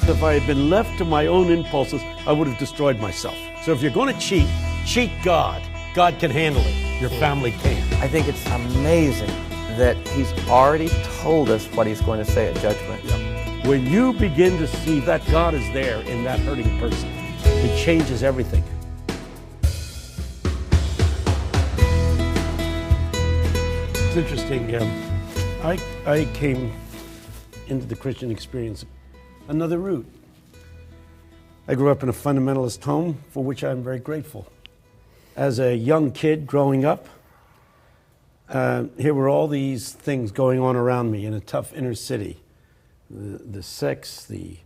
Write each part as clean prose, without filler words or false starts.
If I had been left to my own impulses, I would have destroyed myself. So if you're going to cheat, cheat God. God can handle it. Your family can't. I think it's amazing that he's already told us what he's going to say at judgment. Yep. When you begin to see that God is there in that hurting person, it changes everything. It's interesting. I came into the Christian experience another route. I grew up in a fundamentalist home, for which I'm very grateful. As a young kid growing up, here were all these things going on around me in a tough inner city. The sex, the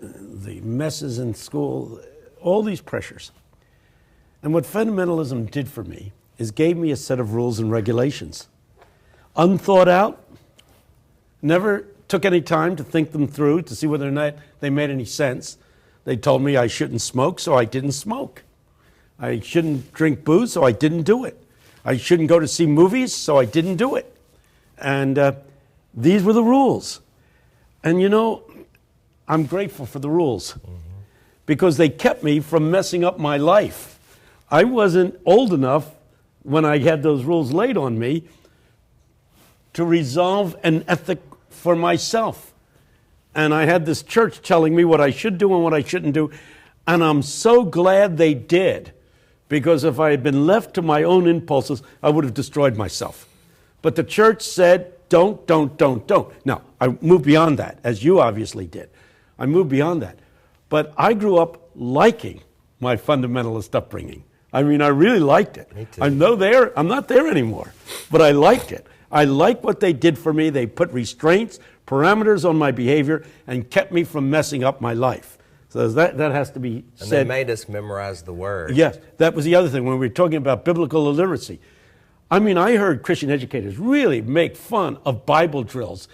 messes in school, all these pressures. And what fundamentalism did for me is gave me a set of rules and regulations. Unthought out, never took any time to think them through to see whether or not they made any sense. They told me I shouldn't smoke, so I didn't smoke. I shouldn't drink booze, so I didn't do it. I shouldn't go to see movies, so I didn't do it. And these were the rules. And you know, I'm grateful for the rules because they kept me from messing up my life. I wasn't old enough when I had those rules laid on me to resolve an ethic for myself. And I had this church telling me what I should do and what I shouldn't do. And I'm so glad they did, because if I had been left to my own impulses, I would have destroyed myself. But the church said, don't. Now, I moved beyond that, as you obviously did. I moved beyond that. But I grew up liking my fundamentalist upbringing. I mean, I really liked it. Me too. I'm not there anymore, but I liked it. I like what they did for me. They put restraints, parameters on my behavior, and kept me from messing up my life. So that has to be said. And they made us memorize the word. Yes, that was the other thing when we were talking about biblical illiteracy. I mean, I heard Christian educators really make fun of Bible drills.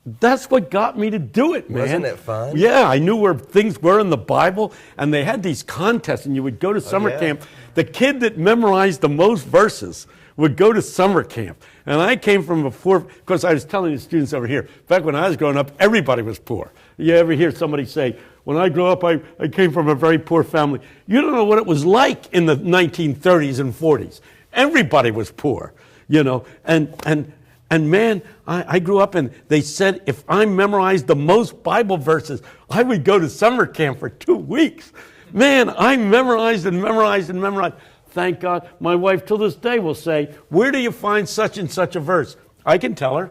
That's what got me to do it, man. Wasn't it fun? Yeah, I knew where things were in the Bible, and they had these contests, and you would go to summer camp. The kid that memorized the most verses would go to summer camp. And I came from a poor, because I was telling the students over here, back when I was growing up, everybody was poor. You ever hear somebody say, when I grew up, I came from a very poor family. You don't know what it was like in the 1930s and 40s. Everybody was poor, you know. And man, I grew up and they said if I memorized the most Bible verses, I would go to summer camp for 2 weeks. Man, I memorized and memorized and memorized. Thank God. My wife till this day will say, where do you find such and such a verse? I can tell her.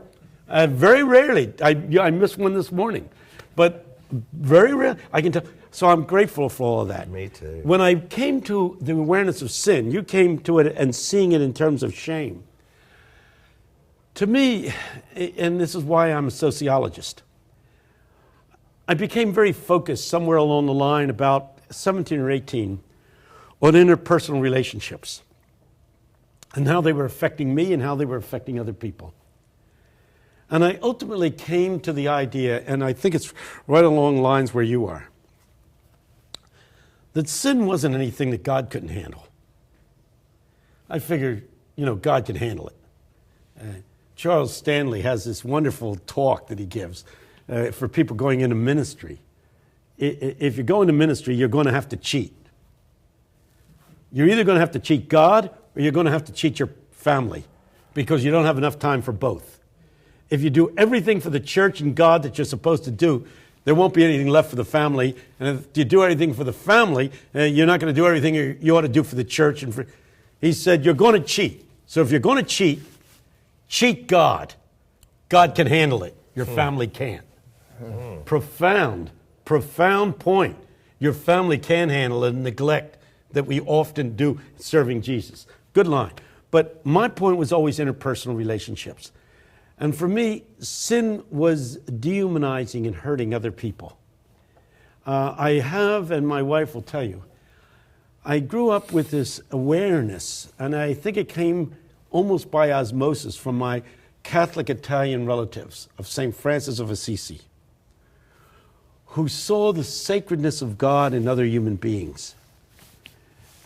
Very rarely. I missed one this morning. But very rarely. I can tell. So I'm grateful for all of that. Me too. When I came to the awareness of sin, you came to it and seeing it in terms of shame. To me, and this is why I'm a sociologist, I became very focused somewhere along the line about 17 or 18 on interpersonal relationships and how they were affecting me and how they were affecting other people. And I ultimately came to the idea, and I think it's right along lines where you are, that sin wasn't anything that God couldn't handle. I figured, God can handle it. Charles Stanley has this wonderful talk that he gives for people going into ministry. If you're going to ministry, you're going to have to cheat. You're either going to have to cheat God or you're going to have to cheat your family because you don't have enough time for both. If you do everything for the church and God that you're supposed to do, there won't be anything left for the family. And if you do everything for the family, you're not going to do everything you ought to do for the church. He said, you're going to cheat. So if you're going to cheat God. God can handle it. Your family can't. Profound point. Your family can handle the neglect that we often do serving Jesus. Good line. But my point was always interpersonal relationships. And for me, sin was dehumanizing and hurting other people. I have, and my wife will tell you, I grew up with this awareness, and I think it came almost by osmosis from my Catholic Italian relatives of St. Francis of Assisi, who saw the sacredness of God in other human beings.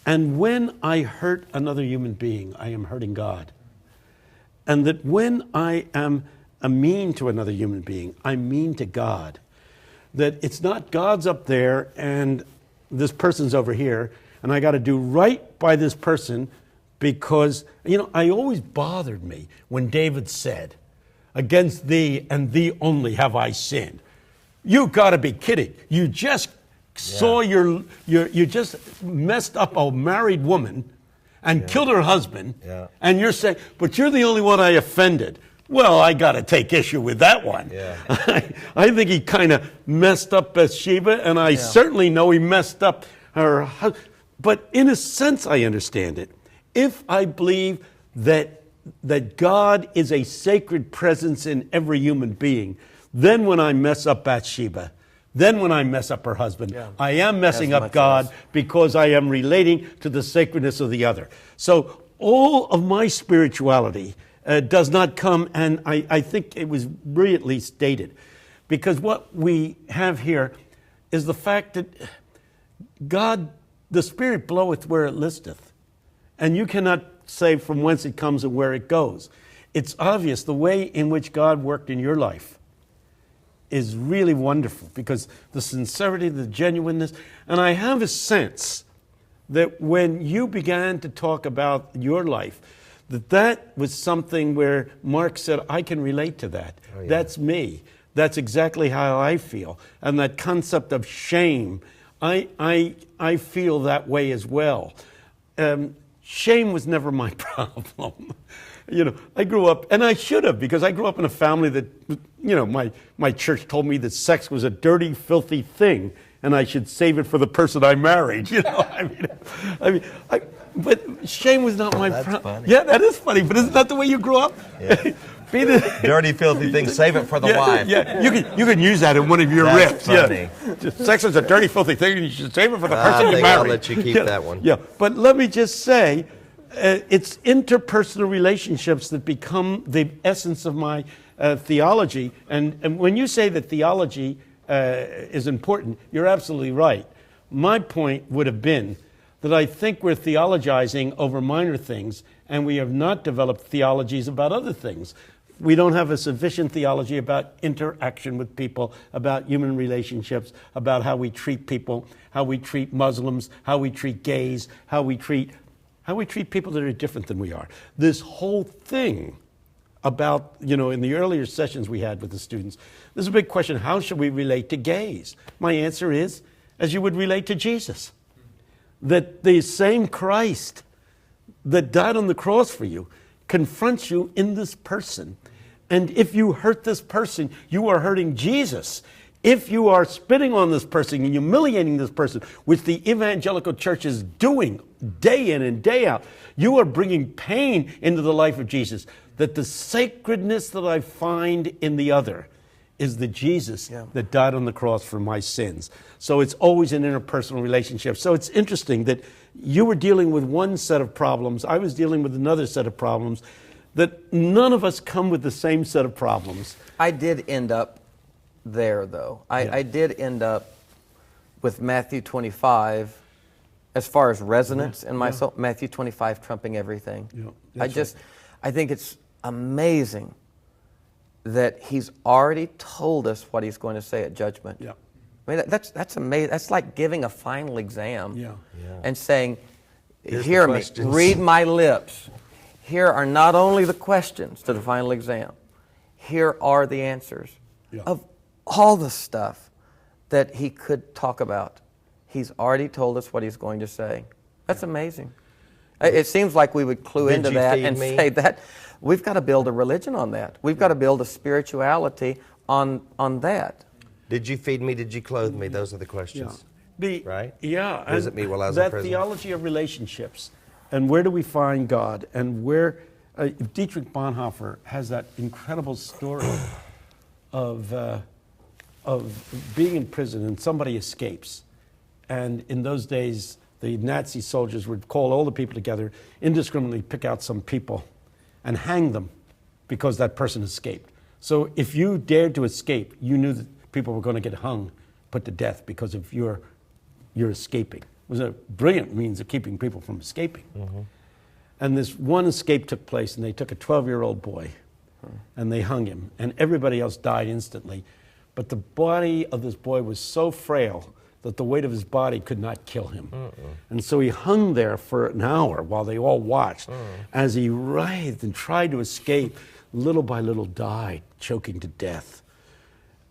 And when I hurt another human being, I am hurting God. And that when I am mean to another human being, I'm mean to God. that it's not God's up there and this person's over here, and I got to do right by this person because, I always bothered me when David said, against thee and thee only have I sinned. You got to be kidding. You just saw you just messed up a married woman and killed her husband, and you're saying, but you're the only one I offended. Well, I got to take issue with that one. Yeah. I think he kind of messed up Bathsheba, and I certainly know he messed up her husband. But in a sense, I understand it. If I believe that God is a sacred presence in every human being, then when I mess up Bathsheba, then when I mess up her husband, I am messing up God because I am relating to the sacredness of the other. So all of my spirituality does not come, and I think it was brilliantly stated, because what we have here is the fact that God, the Spirit bloweth where it listeth, and you cannot say from whence it comes and where it goes. It's obvious the way in which God worked in your life is really wonderful, because the sincerity, the genuineness, and I have a sense that when you began to talk about your life, that was something where Mark said, I can relate to that. Oh, yeah. That's me. That's exactly how I feel. And that concept of shame, I feel that way as well. Shame was never my problem. I grew up, and I should have, because I grew up in a family that, my church told me that sex was a dirty, filthy thing, and I should save it for the person I married. But shame was not my problem. Yeah, that is funny, but isn't that the way you grew up? Yeah. Be the dirty, filthy thing. Save it for the wife. Yeah, you can use that in one of your That's riffs. Funny. Yeah, sex is a dirty, filthy thing, and you should save it for the person you married. I'll let you keep that one. Yeah, but let me just say, it's interpersonal relationships that become the essence of my theology. And when you say that theology is important, you're absolutely right. My point would have been that I think we're theologizing over minor things, and we have not developed theologies about other things. We don't have a sufficient theology about interaction with people, about human relationships, about how we treat people, how we treat Muslims, how we treat gays, how we treat people that are different than we are. This whole thing about, in the earlier sessions we had with the students, there's a big question, how should we relate to gays? My answer is, as you would relate to Jesus. That the same Christ that died on the cross for you confronts you in this person. And if you hurt this person, you are hurting Jesus. If you are spitting on this person and humiliating this person, which the evangelical church is doing day in and day out, you are bringing pain into the life of Jesus. That the sacredness that I find in the other is the Jesus that died on the cross for my sins. So it's always an interpersonal relationship. So it's interesting that you were dealing with one set of problems, I was dealing with another set of problems, that none of us come with the same set of problems. I did end up there, though. I did end up with Matthew 25, as far as resonance in my soul, Matthew 25 trumping everything. I think it's amazing that he's already told us what he's going to say at judgment. Yeah. I mean, that's amazing. That's like giving a final exam and saying, Here's hear me, questions. read my lips. Here are not only the questions to the final exam, here are the answers of all the stuff that he could talk about. He's already told us what he's going to say. That's amazing. It seems like we would clue into that and say that. We've got to build a religion on that. We've got to build a spirituality on that. Did you feed me? Did you clothe me? Those are the questions. Right? Yeah. Visit me while I was in that prison. theology of relationships, and where do we find God, and where Dietrich Bonhoeffer has that incredible story of being in prison and somebody escapes, and in those days the Nazi soldiers would call all the people together, indiscriminately pick out some people, and hang them because that person escaped. So if you dared to escape, you knew that people were going to get hung, put to death because of your escaping. It was a brilliant means of keeping people from escaping. Mm-hmm. And this one escape took place, and they took a 12-year-old boy, and they hung him, and everybody else died instantly. But the body of this boy was so frail that the weight of his body could not kill him. And so he hung there for an hour while they all watched as he writhed and tried to escape, little by little died, choking to death.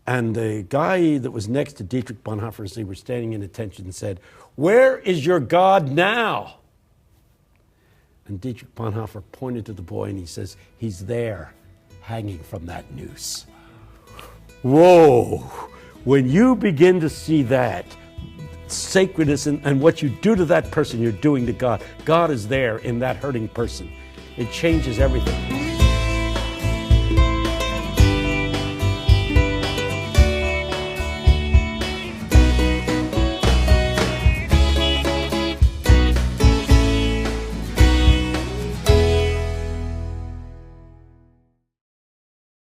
And the guy that was next to Dietrich Bonhoeffer, as they were standing in attention, said, "Where is your God now?" And Dietrich Bonhoeffer pointed to the boy and he says, "He's there, hanging from that noose." Whoa! When you begin to see that sacredness and what you do to that person, you're doing to God. God is there in that hurting person. It changes everything.